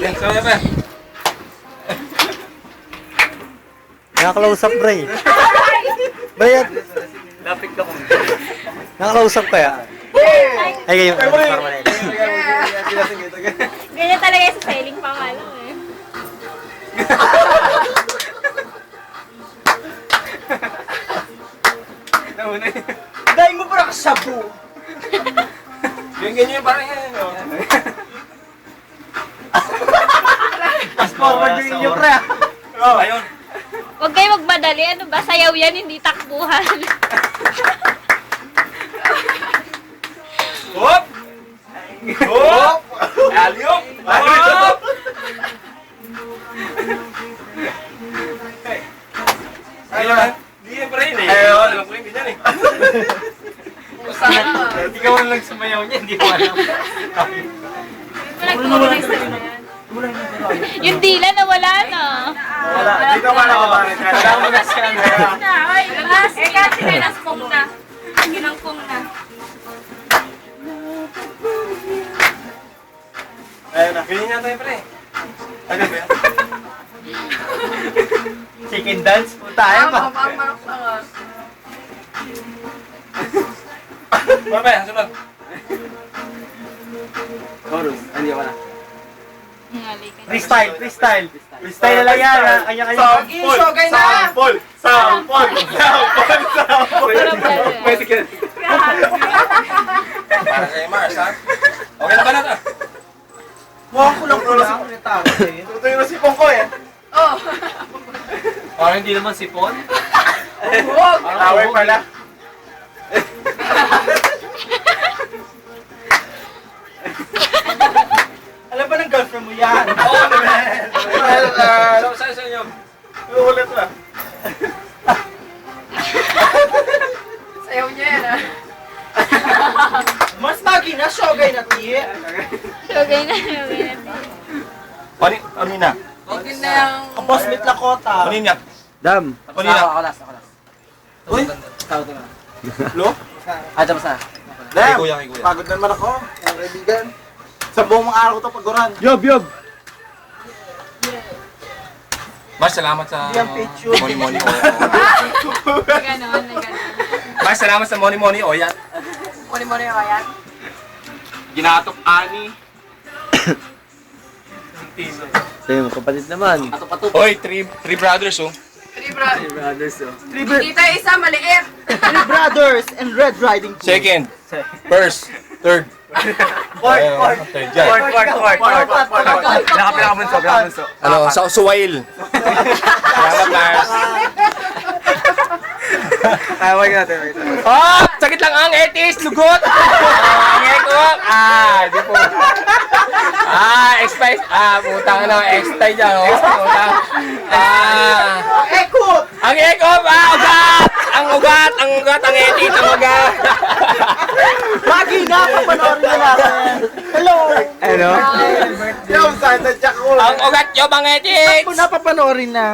Sabay pa. Nakaklausap, Bray. Bray, Lapit ka kung. nakaklausap kaya? Ay, kayo. Ganyan talaga yung sa selling pangalo eh. Nauna yun. Dahil mo parang sabu. Yung ganyan parang yan. Fast forward yung inyo, pre. Oh, ayun. Huwag kayo magmadali. Ano ba? Sayaw yan, hindi takbuhan. Hop! Hop! Alyop! Hop! Ayun na. Hindi yan pa rin eh. Ayun. Alam ko rin ganyan eh. Ikaw lang nagsumayaw niya, hindi ko alam. Yung dila na wala na. Wala. Dito ka na kumarin. Kailangan mo na siya. Ay, labas. Eh, kasi kinaspong na. Ginangpong na. Ayun na. Ganyan nga tayo pre. Ano ba yan? Chicken dance po tayo ba? Mamaya, sunod. Chorus, hindi ko na. Ngali ka. Freestyle, freestyle. Freestyle na lang yan, ha? Kanya-kanya. Sample! Sample! Sample! Sample! Sample! Pwede ka. Para kay Mars, ha? Okay na ba na ito? Mukhang kulang-kulang. Tutuloy na si Pongko eh. Parang hindi naman sipon. Away pala. Alam ba ng girlfriend mo yan? Oo naman. Well, saan sa inyo? Ulit na. Sayaw niya yan ah. Mas tagi na, shogay na tiye. Shogay na, shogay na. Kanina. Okay na yung... Boss mit Lakota. Kanina. Dam. Kanina. Ako last. Uy. Tawag na. Lo? Ah, tapos na. Kay kuya, kay kuya. Pagod naman ako, mga kaibigan. Sa buong mga araw ko ito paguran. Yob! Mars, salamat sa Hindi ang picture. Money Money o. Ganon, ganon. Mars, salamat sa Money Money o yan. Muni-muni ako yan. Ginatok ani. Sa'yo, kapatid naman. Hoy, three brothers oh. Three bro. Brothers, oh. Dito yung isa, maliit. Three brothers and Red Riding Hood. Second, first, third. Fourth. Third dyan. Pinakamunso. Ano, sa Suwail. Salamat, Mars. Tawag natin. Oh, sakit lang ang etis, lugot. Ang ekop. Di po. Expice. Putang ano, expice dyan, oh. Putang. Ekop! Ang ekop, ugat. Ang ugat, ang etis, ang ugat. Lagi na, papanoorin na natin. Hello! Ano? Yung sana Jack ko. Ang ugat nyo, bang etis. Ako na papanoorin na.